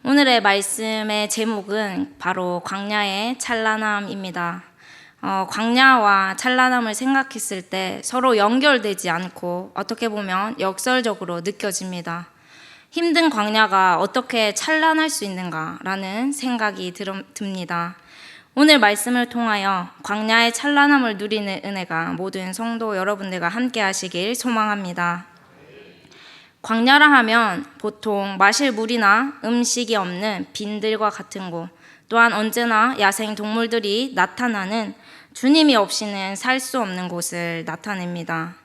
오늘의 말씀의 제목은 바로 광야의 찬란함입니다. 광야와 찬란함을 생각했을 때 서로 연결되지 않고 어떻게 보면 역설적으로 느껴집니다. 힘든 광야가 어떻게 찬란할 수 있는가라는 생각이 듭니다. 오늘 말씀을 통하여 광야의 찬란함을 누리는 은혜가 모든 성도 여러분들과 함께 하시길 소망합니다. 광야라 하면 보통 마실 물이나 음식이 없는 빈들과 같은 곳, 또한 언제나 야생 동물들이 나타나는 주님이 없이는 살 수 없는 곳을 나타냅니다.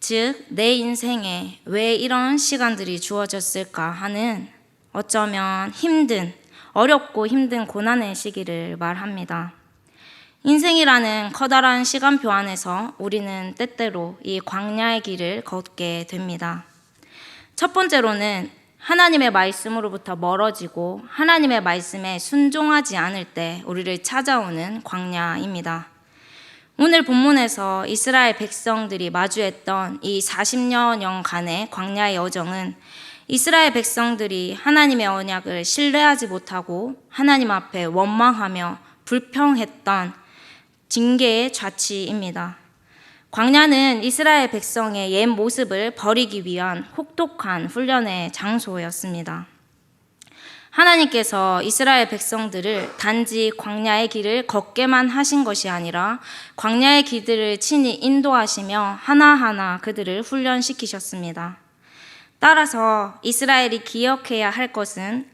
즉, 내 인생에 왜 이런 시간들이 주어졌을까 하는 어쩌면 어렵고 힘든 고난의 시기를 말합니다. 인생이라는 커다란 시간표 안에서 우리는 때때로 이 광야의 길을 걷게 됩니다. 첫 번째로는 하나님의 말씀으로부터 멀어지고 하나님의 말씀에 순종하지 않을 때 우리를 찾아오는 광야입니다. 오늘 본문에서 이스라엘 백성들이 마주했던 이 40년간의 광야의 여정은 이스라엘 백성들이 하나님의 언약을 신뢰하지 못하고 하나님 앞에 원망하며 불평했던 징계의 좌치입니다. 광야는 이스라엘 백성의 옛 모습을 버리기 위한 혹독한 훈련의 장소였습니다. 하나님께서 이스라엘 백성들을 단지 광야의 길을 걷게만 하신 것이 아니라 광야의 길들을 친히 인도하시며 하나하나 그들을 훈련시키셨습니다. 따라서 이스라엘이 기억해야 할 것은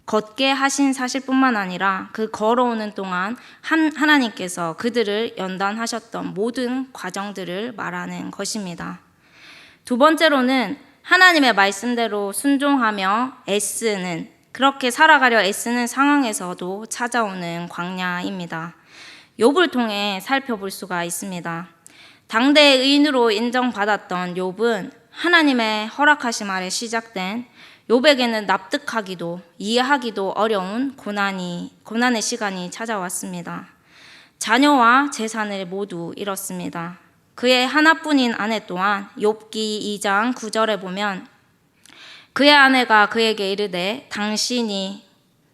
걷게 하신 사실뿐만 아니라 그 걸어오는 동안 하나님께서 그들을 연단하셨던 모든 과정들을 말하는 것입니다. 두 번째로는 하나님의 말씀대로 순종하며 그렇게 살아가려 애쓰는 상황에서도 찾아오는 광야입니다. 욥을 통해 살펴볼 수가 있습니다. 당대의 의인으로 인정받았던 욥은 하나님의 허락하심 아래 시작된 욥에게는 납득하기도 이해하기도 어려운 고난의 시간이 찾아왔습니다. 자녀와 재산을 모두 잃었습니다. 그의 하나뿐인 아내 또한 욥기 2장 9절에 보면 그의 아내가 그에게 이르되 당신이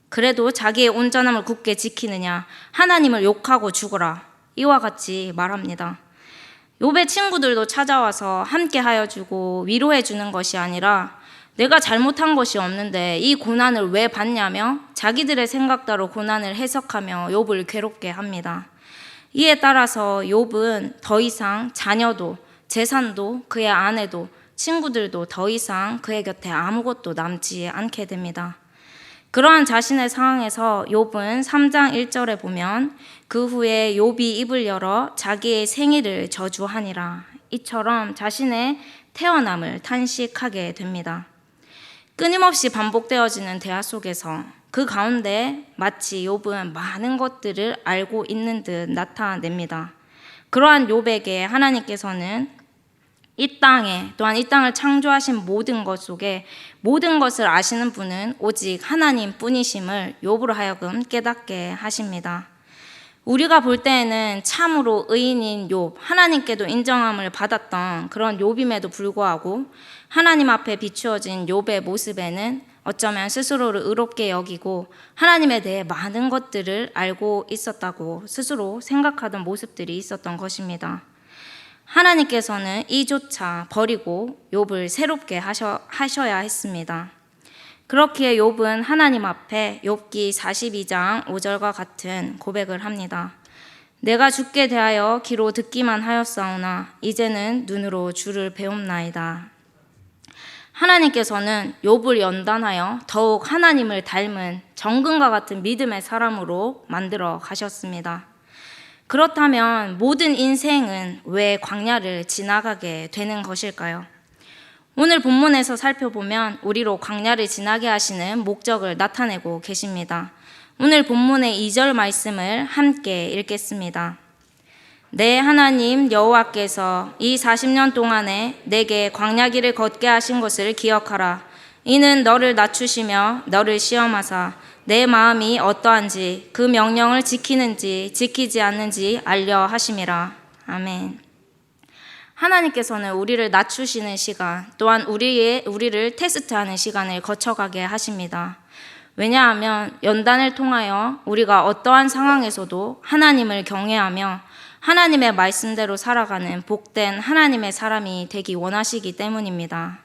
그래도 자기의 온전함을 굳게 지키느냐 하나님을 욕하고 죽어라 이와 같이 말합니다. 욥의 친구들도 찾아와서 함께하여 주고 위로해 주는 것이 아니라 내가 잘못한 것이 없는데 이 고난을 왜 받냐며 자기들의 생각대로 고난을 해석하며 욥을 괴롭게 합니다. 이에 따라서 욥은 더 이상 자녀도 재산도 그의 아내도 친구들도 더 이상 그의 곁에 아무것도 남지 않게 됩니다. 그러한 자신의 상황에서 욥은 3장 1절에 보면 그 후에 욥이 입을 열어 자기의 생일을 저주하니라 이처럼 자신의 태어남을 탄식하게 됩니다. 끊임없이 반복되어지는 대화 속에서 그 가운데 마치 욥은 많은 것들을 알고 있는 듯 나타냅니다. 그러한 욥에게 하나님께서는 이 땅에 또한 이 땅을 창조하신 모든 것 속에 모든 것을 아시는 분은 오직 하나님 뿐이심을 욥으로 하여금 깨닫게 하십니다. 우리가 볼 때에는 참으로 의인인 욥, 하나님께도 인정함을 받았던 그런 욥임에도 불구하고 하나님 앞에 비추어진 욥의 모습에는 어쩌면 스스로를 의롭게 여기고 하나님에 대해 많은 것들을 알고 있었다고 스스로 생각하던 모습들이 있었던 것입니다. 하나님께서는 이조차 버리고 욥을 새롭게 하셔야 했습니다. 그렇기에 욥은 하나님 앞에 욥기 42장 5절과 같은 고백을 합니다. 내가 주께 대하여 귀로 듣기만 하였사오나 이제는 눈으로 주를 배움나이다. 하나님께서는 욥을 연단하여 더욱 하나님을 닮은 정금과 같은 믿음의 사람으로 만들어 가셨습니다. 그렇다면 모든 인생은 왜 광야를 지나가게 되는 것일까요? 오늘 본문에서 살펴보면 우리로 광야를 지나게 하시는 목적을 나타내고 계십니다. 오늘 본문의 2절 말씀을 함께 읽겠습니다. 내 하나님 여호와께서 이 40년 동안에 내게 광야길을 걷게 하신 것을 기억하라. 이는 너를 낮추시며 너를 시험하사 내 마음이 어떠한지 그 명령을 지키는지 지키지 않는지 알려 하심이라. 아멘. 하나님께서는 우리를 낮추시는 시간, 또한 우리를 테스트하는 시간을 거쳐가게 하십니다. 왜냐하면 연단을 통하여 우리가 어떠한 상황에서도 하나님을 경외하며 하나님의 말씀대로 살아가는 복된 하나님의 사람이 되기 원하시기 때문입니다.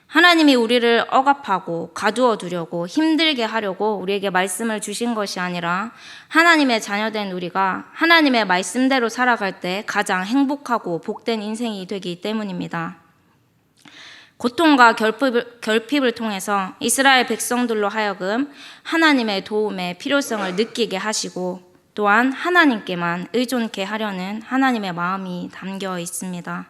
하나님이 우리를 억압하고 가두어 두려고 힘들게 하려고 우리에게 말씀을 주신 것이 아니라 하나님의 자녀된 우리가 하나님의 말씀대로 살아갈 때 가장 행복하고 복된 인생이 되기 때문입니다. 고통과 결핍을 통해서 이스라엘 백성들로 하여금 하나님의 도움의 필요성을 느끼게 하시고 또한 하나님께만 의존케 하려는 하나님의 마음이 담겨 있습니다.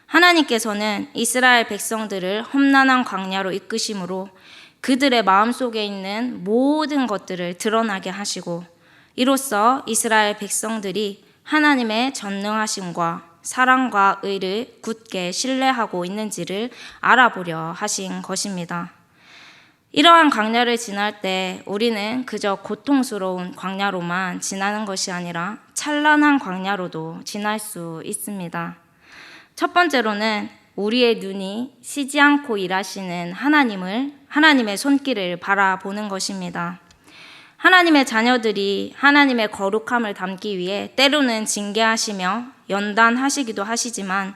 하나님께서는 이스라엘 백성들을 험난한 광야로 이끄심으로 그들의 마음속에 있는 모든 것들을 드러나게 하시고 이로써 이스라엘 백성들이 하나님의 전능하심과 사랑과 의를 굳게 신뢰하고 있는지를 알아보려 하신 것입니다. 이러한 광야를 지날 때 우리는 그저 고통스러운 광야로만 지나는 것이 아니라 찬란한 광야로도 지날 수 있습니다. 첫 번째로는 우리의 눈이 쉬지 않고 일하시는 하나님의 손길을 바라보는 것입니다. 하나님의 자녀들이 하나님의 거룩함을 담기 위해 때로는 징계하시며 연단하시기도 하시지만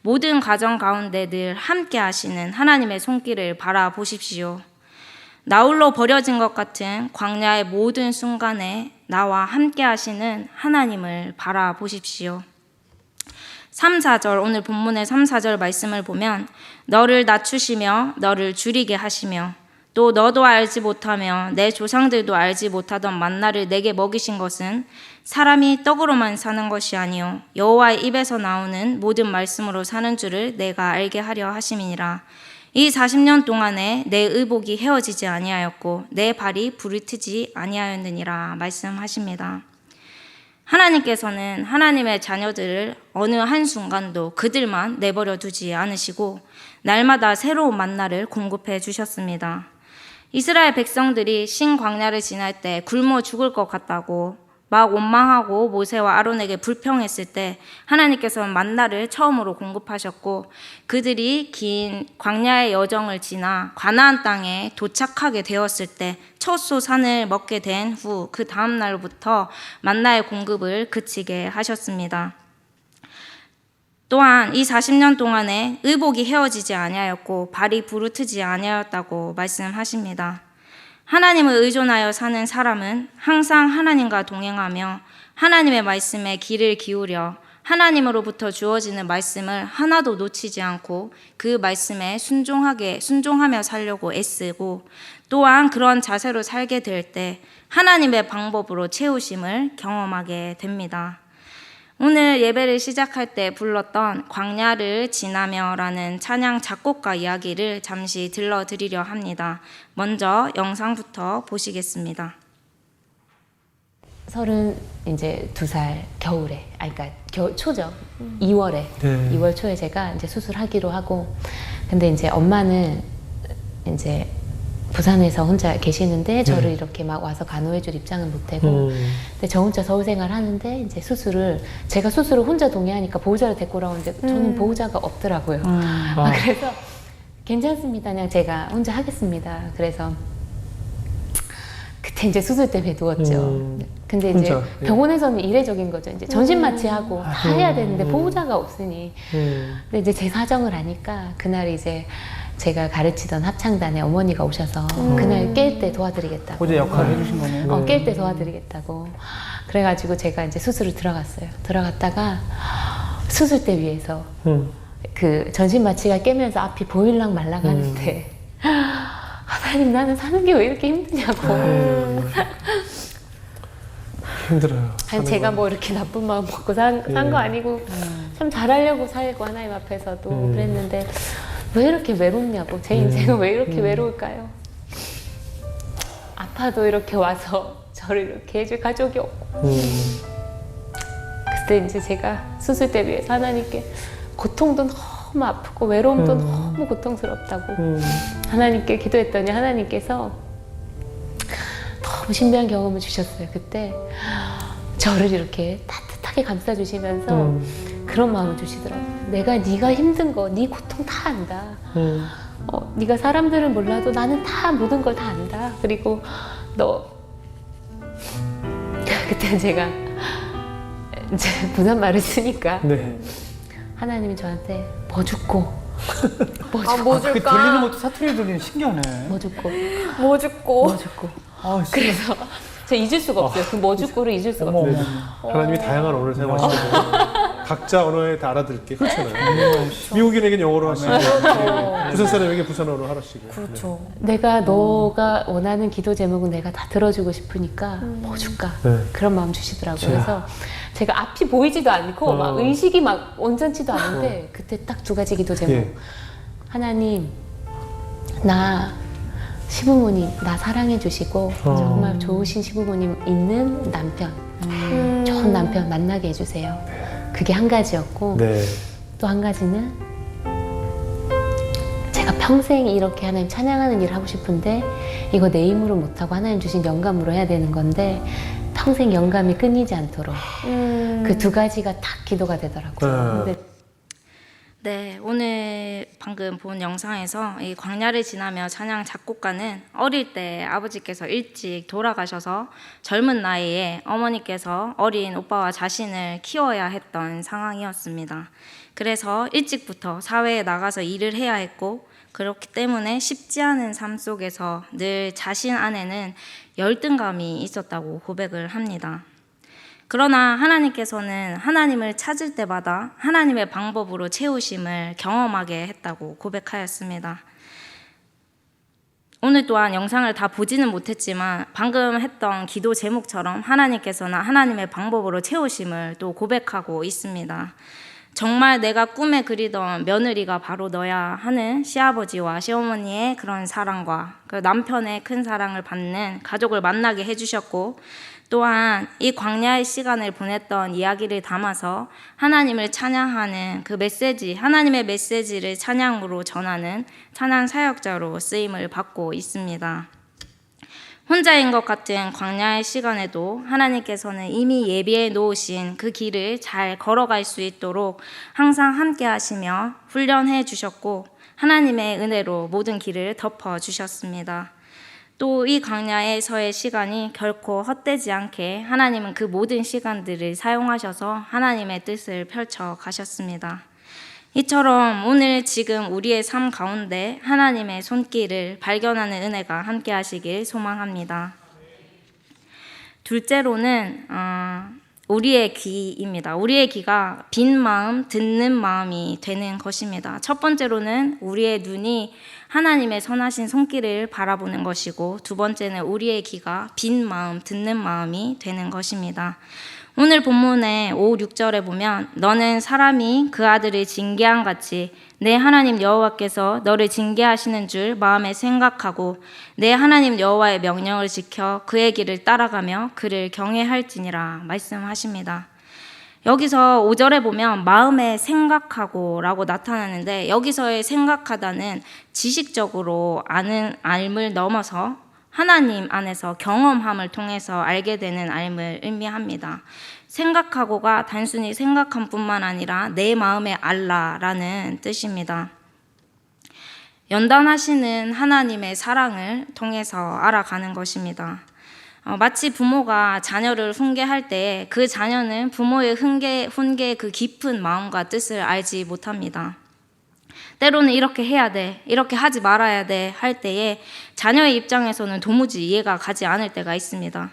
모든 가정 가운데 늘 함께 하시는 하나님의 손길을 바라보십시오. 나홀로 버려진 것 같은 광야의 모든 순간에 나와 함께 하시는 하나님을 바라보십시오. 3, 4절, 오늘 본문의 3, 4절 말씀을 보면 너를 낮추시며 너를 줄이게 하시며 또 너도 알지 못하며 내 조상들도 알지 못하던 만나를 내게 먹이신 것은 사람이 떡으로만 사는 것이 아니요 여호와의 입에서 나오는 모든 말씀으로 사는 줄을 내가 알게 하려 하심이니라. 이 40년 동안에 내 의복이 헤어지지 아니하였고 내 발이 부르트지 아니하였느니라 말씀하십니다. 하나님께서는 하나님의 자녀들을 어느 한순간도 그들만 내버려 두지 않으시고 날마다 새로운 만나를 공급해 주셨습니다. 이스라엘 백성들이 신광야를 지날 때 굶어 죽을 것 같다고 막 원망하고 모세와 아론에게 불평했을 때 하나님께서는 만나를 처음으로 공급하셨고 그들이 긴 광야의 여정을 지나 가나안 땅에 도착하게 되었을 때 첫 소산을 먹게 된 후 그 다음 날부터 만나의 공급을 그치게 하셨습니다. 또한 이 40년 동안에 의복이 헤어지지 아니하였고 발이 부르트지 아니하였다고 말씀하십니다. 하나님을 의존하여 사는 사람은 항상 하나님과 동행하며 하나님의 말씀에 귀를 기울여 하나님으로부터 주어지는 말씀을 하나도 놓치지 않고 그 말씀에 순종하며 살려고 애쓰고 또한 그런 자세로 살게 될 때 하나님의 방법으로 채우심을 경험하게 됩니다. 오늘 예배를 시작할 때 불렀던 광야를 지나며라는 찬양 작곡가 이야기를 잠시 들려드리려 합니다. 먼저 영상부터 보시겠습니다. 32살 겨울에, 그러니까 초죠. 2월에, 네. 2월 초에 제가 이제 수술하기로 하고, 근데 이제 엄마는 이제 부산에서 혼자 계시는데 저를 이렇게 막 와서 간호해줄 입장은 못하고, 근데 저 혼자 서울 생활 하는데 이제 제가 수술을 혼자 동의하니까 보호자를 데리고 오라는데 저는 보호자가 없더라고요. 그래서 괜찮습니다. 그냥 제가 혼자 하겠습니다. 그래서 그때 이제 수술 때문에 누웠죠. 근데 이제 혼자, 병원에서는 이례적인 거죠. 이제 전신 마취하고 다 해야 되는데 보호자가 없으니. 근데 이제 제 사정을 아니까 그날 이제 제가 가르치던 합창단에 어머니가 오셔서 그날 깰 때 도와드리겠다고. 보호자 역할을 해주신 거네요. 깰 때 도와드리겠다고. 그래가지고 제가 이제 수술을 들어갔어요. 들어갔다가 수술대 위에서 그 전신 마취가 깨면서 앞이 보일랑 말랑 하는데 하나님 나는 사는 게 왜 이렇게 힘드냐고. 힘들어요. 아니 제가 뭐 이렇게 나쁜 마음 먹고 산 거 아니고 참 잘하려고 살고 하나님 앞에서도 그랬는데 왜 이렇게 외롭냐고. 제 인생은 왜 이렇게 외로울까요? 아파도 이렇게 와서 저를 이렇게 해줄 가족이 없고. 그때 이제 제가 수술대 위에서 하나님께 고통도 너무 아프고 외로움도 너무 고통스럽다고 하나님께 기도했더니 하나님께서 너무 신비한 경험을 주셨어요. 그때 저를 이렇게 따뜻하게 감싸주시면서 그런 마음을 주시더라고요. 내가 네가 힘든 거, 네 고통 다 안다. 네가 사람들은 몰라도 나는 다 모든 걸 다 안다. 그리고 너 그때 제가 이제 부산말을 쓰니까 네. 하나님이 저한테 뭐 죽고 뭐 아, 죽고 뭐 그게 줄까? 들리는 것도 사투리 들리는 신기하네. 뭐 죽고 뭐 죽고. 뭐 죽고 아, 그래서 저 잊을 수가 없어요. 그 뭐 죽고를 잊을 수가 어머, 없어요. 어머. 하나님이 다양한 언어를 사용하시고 각자 언어에 다 알아들게 그렇잖아요. 미국인에겐 영어로 하시고 부산 사람에게 부산어로 하시고. 그렇죠. 내가 너가 원하는 기도 제목은 내가 다 들어주고 싶으니까 뭐 줄까 네. 그런 마음 주시더라고요. 네. 그래서 제가 앞이 보이지도 않고 막 어. 의식이 막 온전치도 않은데 그때 딱 두 가지 기도 제목. 예. 하나님 나 시부모님 나 사랑해 주시고 정말 좋으신 시부모님 있는 남편 좋은 남편 만나게 해주세요. 그게 한 가지였고 네. 또 한 가지는 제가 평생 이렇게 하나님 찬양하는 일을 하고 싶은데 이거 내 힘으로 못하고 하나님 주신 영감으로 해야 되는 건데 평생 영감이 끊이지 않도록 그 두 가지가 딱 기도가 되더라고요. 근데 네, 오늘 방금 본 영상에서 이 광야를 지나며 찬양 작곡가는 어릴 때 아버지께서 일찍 돌아가셔서 젊은 나이에 어머니께서 어린 오빠와 자신을 키워야 했던 상황이었습니다. 그래서 일찍부터 사회에 나가서 일을 해야 했고 그렇기 때문에 쉽지 않은 삶 속에서 늘 자신 안에는 열등감이 있었다고 고백을 합니다. 그러나 하나님께서는 하나님을 찾을 때마다 하나님의 방법으로 채우심을 경험하게 했다고 고백하였습니다. 오늘 또한 영상을 다 보지는 못했지만 방금 했던 기도 제목처럼 하나님께서는 하나님의 방법으로 채우심을 또 고백하고 있습니다. 정말 내가 꿈에 그리던 며느리가 바로 너야 하는 시아버지와 시어머니의 그런 사랑과 그 남편의 큰 사랑을 받는 가족을 만나게 해주셨고 또한 이 광야의 시간을 보냈던 이야기를 담아서 하나님을 찬양하는 그 메시지, 하나님의 메시지를 찬양으로 전하는 찬양 사역자로 쓰임을 받고 있습니다. 혼자인 것 같은 광야의 시간에도 하나님께서는 이미 예비해 놓으신 그 길을 잘 걸어갈 수 있도록 항상 함께 하시며 훈련해 주셨고 하나님의 은혜로 모든 길을 덮어 주셨습니다. 또 이 광야에서의 시간이 결코 헛되지 않게 하나님은 그 모든 시간들을 사용하셔서 하나님의 뜻을 펼쳐 가셨습니다. 이처럼 오늘 지금 우리의 삶 가운데 하나님의 손길을 발견하는 은혜가 함께 하시길 소망합니다. 둘째로는 우리의 귀입니다. 우리의 귀가 빈 마음, 듣는 마음이 되는 것입니다. 첫 번째로는 우리의 눈이 하나님의 선하신 손길을 바라보는 것이고 두 번째는 우리의 귀가 빈 마음, 듣는 마음이 되는 것입니다. 오늘 본문의 5, 6절에 보면 너는 사람이 그 아들을 징계한 같이 내 하나님 여호와께서 너를 징계하시는 줄 마음에 생각하고 내 하나님 여호와의 명령을 지켜 그의 길을 따라가며 그를 경외할지니라 말씀하십니다. 여기서 5절에 보면 마음에 생각하고 라고 나타나는데 여기서의 생각하다는 지식적으로 아는 알을 넘어서 하나님 안에서 경험함을 통해서 알게 되는 알을 의미합니다. 생각하고가 단순히 생각함 뿐만 아니라 내 마음에 알라라는 뜻입니다. 연단하시는 하나님의 사랑을 통해서 알아가는 것입니다. 마치 부모가 자녀를 훈계할 때 그 자녀는 부모의 훈계의 그 깊은 마음과 뜻을 알지 못합니다. 때로는 이렇게 해야 돼, 이렇게 하지 말아야 돼 할 때에 자녀의 입장에서는 도무지 이해가 가지 않을 때가 있습니다.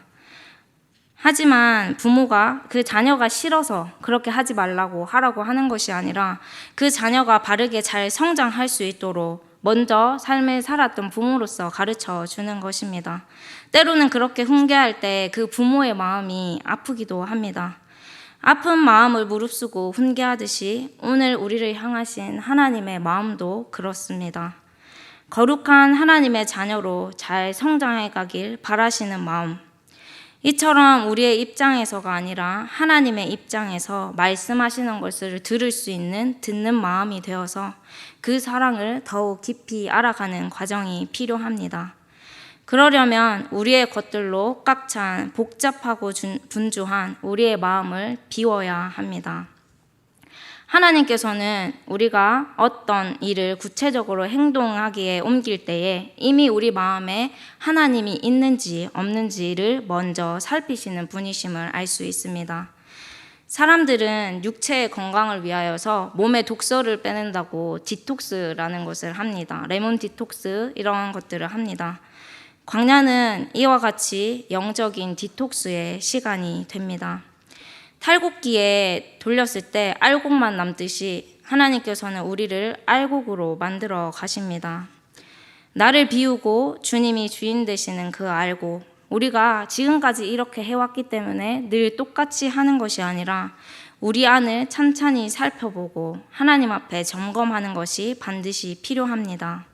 하지만 부모가 그 자녀가 싫어서 그렇게 하지 말라고 하라고 하는 것이 아니라 그 자녀가 바르게 잘 성장할 수 있도록 먼저 삶을 살았던 부모로서 가르쳐 주는 것입니다. 때로는 그렇게 훈계할 때 그 부모의 마음이 아프기도 합니다. 아픈 마음을 무릅쓰고 훈계하듯이 오늘 우리를 향하신 하나님의 마음도 그렇습니다. 거룩한 하나님의 자녀로 잘 성장해 가길 바라시는 마음. 이처럼 우리의 입장에서가 아니라 하나님의 입장에서 말씀하시는 것을 들을 수 있는 듣는 마음이 되어서 그 사랑을 더욱 깊이 알아가는 과정이 필요합니다. 그러려면 우리의 것들로 꽉 찬 복잡하고 분주한 우리의 마음을 비워야 합니다. 하나님께서는 우리가 어떤 일을 구체적으로 행동하기에 옮길 때에 이미 우리 마음에 하나님이 있는지 없는지를 먼저 살피시는 분이심을 알 수 있습니다. 사람들은 육체의 건강을 위하여서 몸의 독소를 빼낸다고 디톡스라는 것을 합니다. 레몬 디톡스 이런 것들을 합니다. 광야는 이와 같이 영적인 디톡스의 시간이 됩니다. 탈곡기에 돌렸을 때 알곡만 남듯이 하나님께서는 우리를 알곡으로 만들어 가십니다. 나를 비우고 주님이 주인 되시는 그 알곡, 우리가 지금까지 이렇게 해왔기 때문에 늘 똑같이 하는 것이 아니라 우리 안을 찬찬히 살펴보고 하나님 앞에 점검하는 것이 반드시 필요합니다.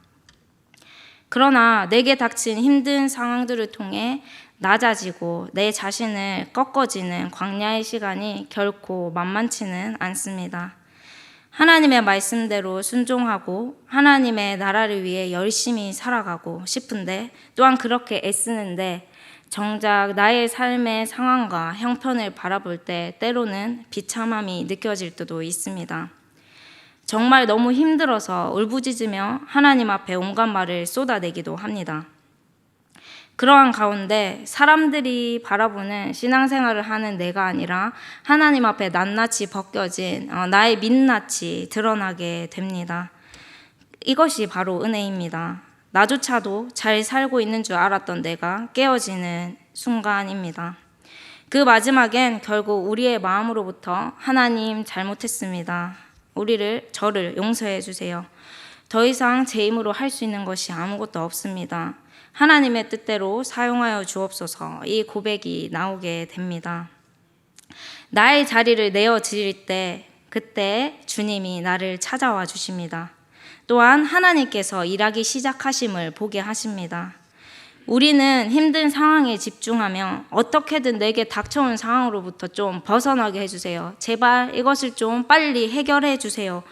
그러나 내게 닥친 힘든 상황들을 통해 낮아지고 내 자신을 꺾어지는 광야의 시간이 결코 만만치는 않습니다. 하나님의 말씀대로 순종하고 하나님의 나라를 위해 열심히 살아가고 싶은데 또한 그렇게 애쓰는데 정작 나의 삶의 상황과 형편을 바라볼 때 때로는 비참함이 느껴질 때도 있습니다. 정말 너무 힘들어서 울부짖으며 하나님 앞에 온갖 말을 쏟아내기도 합니다. 그러한 가운데 사람들이 바라보는 신앙생활을 하는 내가 아니라 하나님 앞에 낱낱이 벗겨진 나의 민낯이 드러나게 됩니다. 이것이 바로 은혜입니다. 나조차도 잘 살고 있는 줄 알았던 내가 깨어지는 순간입니다. 그 마지막엔 결국 우리의 마음으로부터 하나님 잘못했습니다. 저를 용서해 주세요. 더 이상 제 힘으로 할 수 있는 것이 아무것도 없습니다. 하나님의 뜻대로 사용하여 주옵소서. 이 고백이 나오게 됩니다. 나의 자리를 내어드릴 때 그때 주님이 나를 찾아와 주십니다. 또한 하나님께서 일하기 시작하심을 보게 하십니다. 우리는 힘든 상황에 집중하며 어떻게든 내게 닥쳐온 상황으로부터 좀 벗어나게 해주세요. 제발 이것을 좀 빨리 해결해 주세요.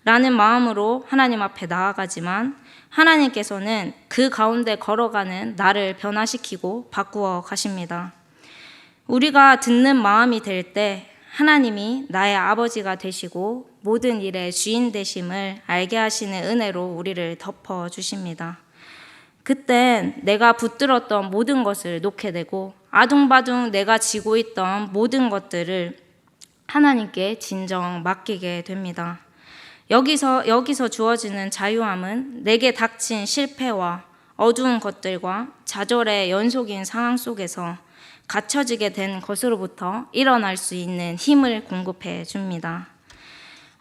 라는 마음으로 하나님 앞에 나아가지만 하나님께서는 그 가운데 걸어가는 나를 변화시키고 바꾸어 가십니다. 우리가 듣는 마음이 될 때 하나님이 나의 아버지가 되시고 모든 일의 주인 되심을 알게 하시는 은혜로 우리를 덮어 주십니다. 그땐 내가 붙들었던 모든 것을 놓게 되고 아둥바둥 내가 지고 있던 모든 것들을 하나님께 진정 맡기게 됩니다. 여기서 주어지는 자유함은 내게 닥친 실패와 어두운 것들과 좌절의 연속인 상황 속에서 갇혀지게 된 것으로부터 일어날 수 있는 힘을 공급해 줍니다.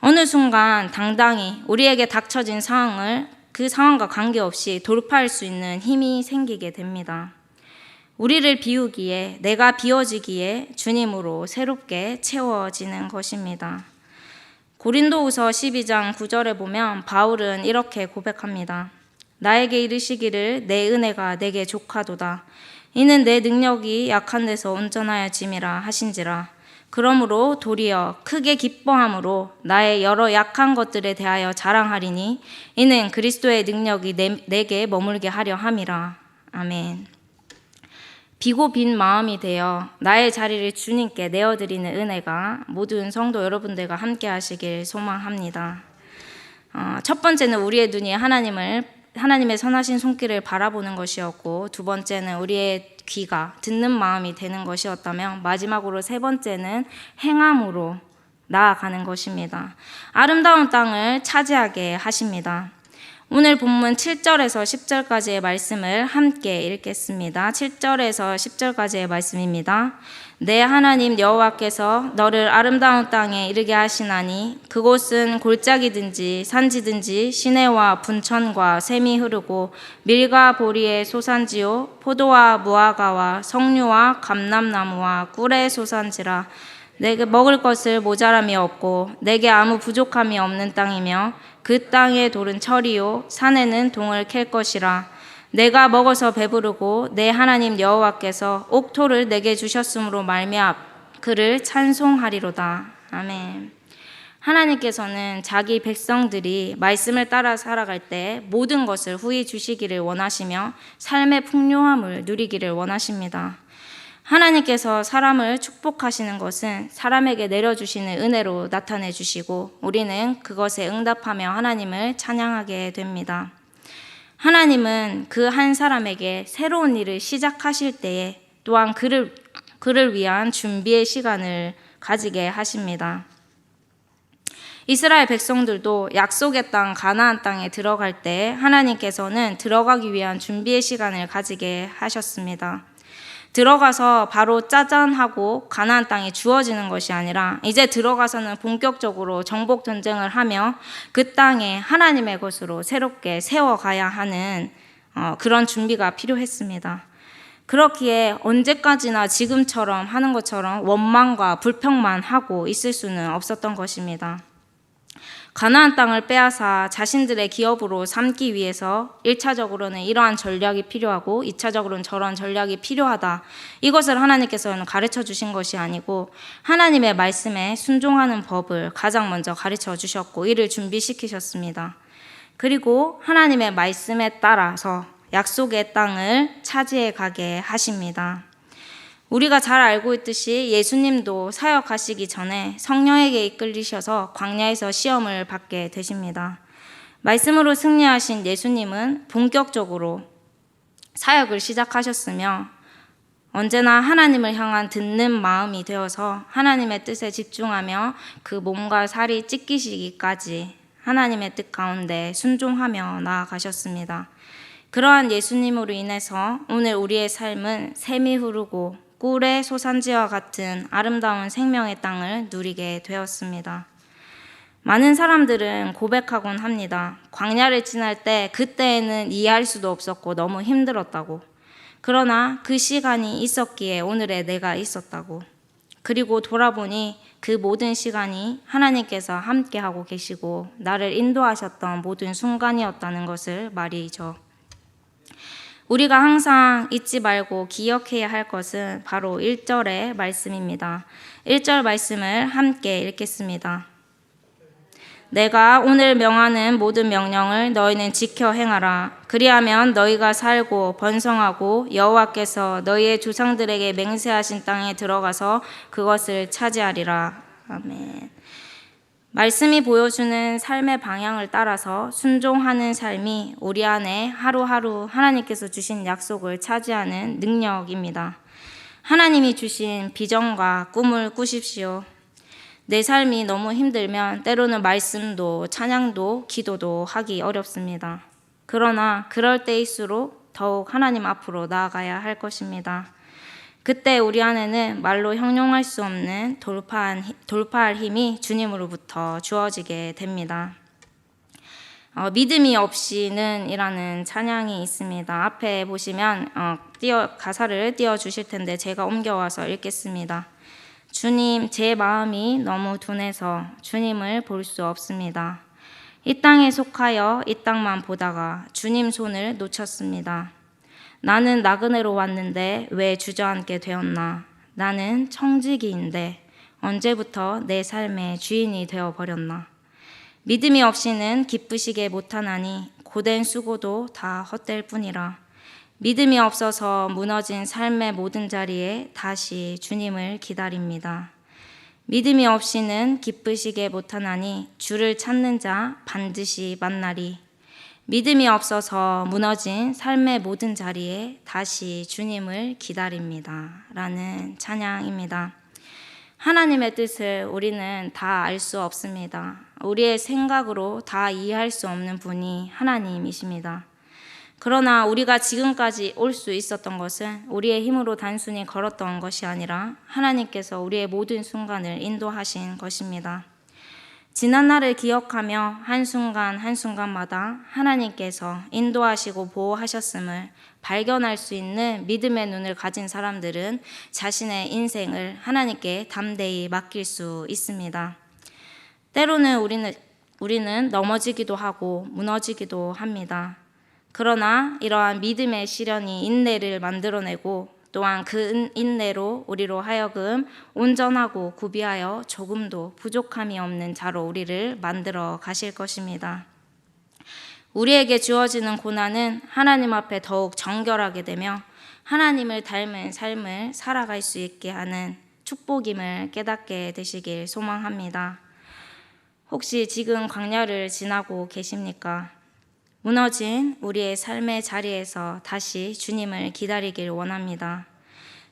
어느 순간 당당히 우리에게 닥쳐진 상황을 그 상황과 관계없이 돌파할 수 있는 힘이 생기게 됩니다. 우리를 비우기에, 내가 비워지기에 주님으로 새롭게 채워지는 것입니다. 고린도후서 12장 9절에 보면 바울은 이렇게 고백합니다. 나에게 이르시기를 내 은혜가 내게 족하도다. 이는 내 능력이 약한 데서 온전하여짐이라 하신지라. 그러므로 도리어 크게 기뻐함으로 나의 여러 약한 것들에 대하여 자랑하리니 이는 그리스도의 능력이 내게 머물게 하려 함이라. 아멘. 비고 빈 마음이 되어 나의 자리를 주님께 내어드리는 은혜가 모든 성도 여러분들과 함께 하시길 소망합니다. 첫 번째는 우리의 눈이 하나님의 선하신 손길을 바라보는 것이었고, 두 번째는 우리의 귀가 듣는 마음이 되는 것이었다면, 마지막으로 세 번째는 행함으로 나아가는 것입니다. 아름다운 땅을 차지하게 하십니다. 오늘 본문 7절에서 10절까지의 말씀을 함께 읽겠습니다. 7절에서 10절까지의 말씀입니다. 내 하나님 여호와께서 너를 아름다운 땅에 이르게 하시나니 그곳은 골짜기든지 산지든지 시내와 분천과 샘이 흐르고 밀과 보리의 소산지요 포도와 무화과와 석류와 감람나무와 꿀의 소산지라. 내게 먹을 것을 모자람이 없고 내게 아무 부족함이 없는 땅이며 그 땅의 돌은 철이요 산에는 동을 캘 것이라. 내가 먹어서 배부르고 내 하나님 여호와께서 옥토를 내게 주셨으므로 말미암아 그를 찬송하리로다. 아멘. 하나님께서는 자기 백성들이 말씀을 따라 살아갈 때 모든 것을 후히 주시기를 원하시며 삶의 풍요함을 누리기를 원하십니다. 하나님께서 사람을 축복하시는 것은 사람에게 내려주시는 은혜로 나타내 주시고 우리는 그것에 응답하며 하나님을 찬양하게 됩니다. 하나님은 그 한 사람에게 새로운 일을 시작하실 때에 또한 그를 위한 준비의 시간을 가지게 하십니다. 이스라엘 백성들도 약속의 땅 가나안 땅에 들어갈 때 하나님께서는 들어가기 위한 준비의 시간을 가지게 하셨습니다. 들어가서 바로 짜잔 하고 가나안 땅이 주어지는 것이 아니라 이제 들어가서는 본격적으로 정복 전쟁을 하며 그 땅에 하나님의 것으로 새롭게 세워가야 하는 그런 준비가 필요했습니다. 그렇기에 언제까지나 지금처럼 하는 것처럼 원망과 불평만 하고 있을 수는 없었던 것입니다. 가나안 땅을 빼앗아 자신들의 기업으로 삼기 위해서 1차적으로는 이러한 전략이 필요하고 2차적으로는 저런 전략이 필요하다. 이것을 하나님께서는 가르쳐 주신 것이 아니고 하나님의 말씀에 순종하는 법을 가장 먼저 가르쳐 주셨고 이를 준비시키셨습니다. 그리고 하나님의 말씀에 따라서 약속의 땅을 차지해 가게 하십니다. 우리가 잘 알고 있듯이 예수님도 사역하시기 전에 성령에게 이끌리셔서 광야에서 시험을 받게 되십니다. 말씀으로 승리하신 예수님은 본격적으로 사역을 시작하셨으며 언제나 하나님을 향한 듣는 마음이 되어서 하나님의 뜻에 집중하며 그 몸과 살이 찢기시기까지 하나님의 뜻 가운데 순종하며 나아가셨습니다. 그러한 예수님으로 인해서 오늘 우리의 삶은 샘이 흐르고 꿀의 소산지와 같은 아름다운 생명의 땅을 누리게 되었습니다. 많은 사람들은 고백하곤 합니다. 광야를 지날 때 그때에는 이해할 수도 없었고 너무 힘들었다고. 그러나 그 시간이 있었기에 오늘의 내가 있었다고. 그리고 돌아보니 그 모든 시간이 하나님께서 함께하고 계시고 나를 인도하셨던 모든 순간이었다는 것을 말이죠. 우리가 항상 잊지 말고 기억해야 할 것은 바로 1절의 말씀입니다. 1절 말씀을 함께 읽겠습니다. 내가 오늘 명하는 모든 명령을 너희는 지켜 행하라. 그리하면 너희가 살고 번성하고 여호와께서 너희의 조상들에게 맹세하신 땅에 들어가서 그것을 차지하리라. 아멘. 말씀이 보여주는 삶의 방향을 따라서 순종하는 삶이 우리 안에 하루하루 하나님께서 주신 약속을 차지하는 능력입니다. 하나님이 주신 비전과 꿈을 꾸십시오. 내 삶이 너무 힘들면 때로는 말씀도 찬양도 기도도 하기 어렵습니다. 그러나 그럴 때일수록 더욱 하나님 앞으로 나아가야 할 것입니다. 그때 우리 안에는 말로 형용할 수 없는 돌파할 힘이 주님으로부터 주어지게 됩니다. 믿음이 없이는 이라는 찬양이 있습니다. 앞에 보시면 가사를 띄워주실 텐데 제가 옮겨와서 읽겠습니다. 주님, 제 마음이 너무 둔해서 주님을 볼 수 없습니다. 이 땅에 속하여 이 땅만 보다가 주님 손을 놓쳤습니다. 나는 나그네로 왔는데 왜 주저앉게 되었나? 나는 청지기인데 언제부터 내 삶의 주인이 되어버렸나? 믿음이 없이는 기쁘시게 못하나니 고된 수고도 다 헛될 뿐이라. 믿음이 없어서 무너진 삶의 모든 자리에 다시 주님을 기다립니다. 믿음이 없이는 기쁘시게 못하나니 주를 찾는 자 반드시 만나리. 믿음이 없어서 무너진 삶의 모든 자리에 다시 주님을 기다립니다. 라는 찬양입니다. 하나님의 뜻을 우리는 다 알 수 없습니다. 우리의 생각으로 다 이해할 수 없는 분이 하나님이십니다. 그러나 우리가 지금까지 올 수 있었던 것은 우리의 힘으로 단순히 걸었던 것이 아니라 하나님께서 우리의 모든 순간을 인도하신 것입니다. 지난 날을 기억하며 한순간 한순간마다 하나님께서 인도하시고 보호하셨음을 발견할 수 있는 믿음의 눈을 가진 사람들은 자신의 인생을 하나님께 담대히 맡길 수 있습니다. 때로는 우리는 넘어지기도 하고 무너지기도 합니다. 그러나 이러한 믿음의 시련이 인내를 만들어내고 또한 그 인내로 우리로 하여금 온전하고 구비하여 조금도 부족함이 없는 자로 우리를 만들어 가실 것입니다. 우리에게 주어지는 고난은 하나님 앞에 더욱 정결하게 되며 하나님을 닮은 삶을 살아갈 수 있게 하는 축복임을 깨닫게 되시길 소망합니다. 혹시 지금 광야를 지나고 계십니까? 무너진 우리의 삶의 자리에서 다시 주님을 기다리길 원합니다.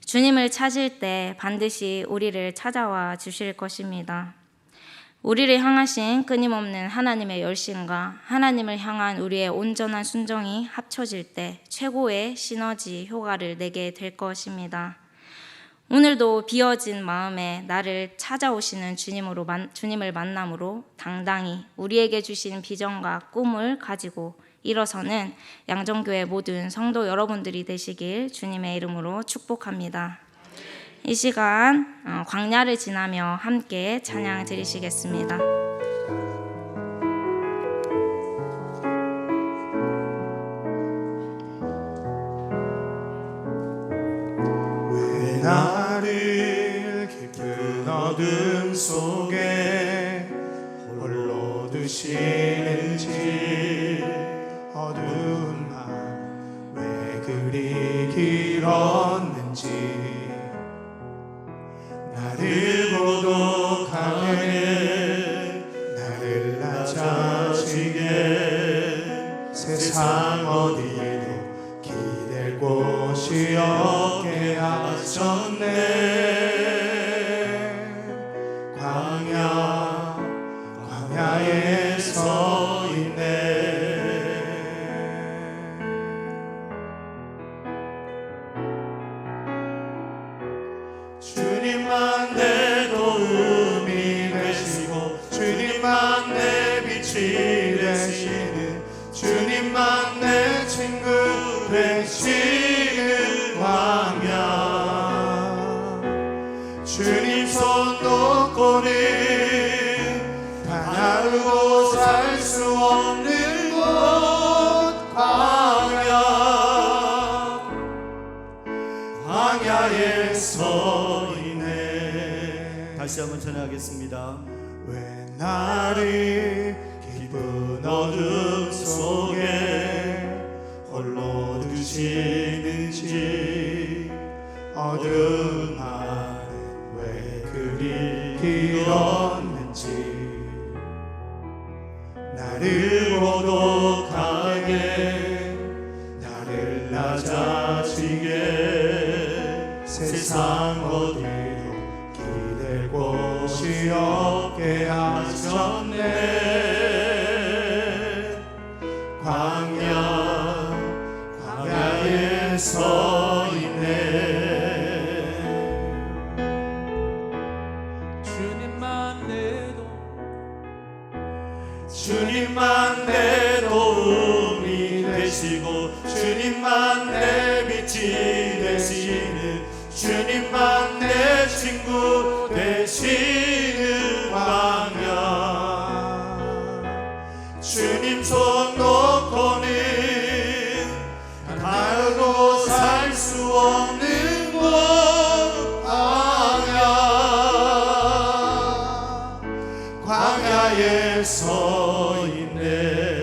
주님을 찾을 때 반드시 우리를 찾아와 주실 것입니다. 우리를 향하신 끊임없는 하나님의 열심과 하나님을 향한 우리의 온전한 순종이 합쳐질 때 최고의 시너지 효과를 내게 될 것입니다. 오늘도 비어진 마음에 나를 찾아오시는 주님을 만남으로 당당히 우리에게 주신 비전과 꿈을 가지고 일어서는 양정교회 모든 성도 여러분들이 되시길 주님의 이름으로 축복합니다. 이 시간 광야를 지나며 함께 찬양 드리시겠습니다. 왜 나를 깊은 어둠 속에 홀로 두시는지 어두운 밤 왜 그리 길었는지 나를 고독하게 나를 낮아지게 세상 어디에도 기댈 곳이 없게 하셨네. 광야에 서 있네. 주님만 내 도움이 되시고 주님만 내 빛이 되시는 주님만 내 친구 되시는 광야. 주님 손 놓고는 다나르고 살 수 없는 곳 광야에 서 있네. 다시 한번 전하겠습니다. 왜 나를 깊은 어둠 속에 홀로 두시는지 어두운 날은 왜 그리 길었는지 나를 고독하게 나를 낮아지게 세상 어디로 기댈 곳이 없게 하셨네. 광야에 서 있네. 주님만 내 도움이 되시고 주님만 내 빛이 되시는 주님만 내 친구 되시는 광야. 주님 손 놓고는 다르고 살 수 없는 곳 광야에 서 있네.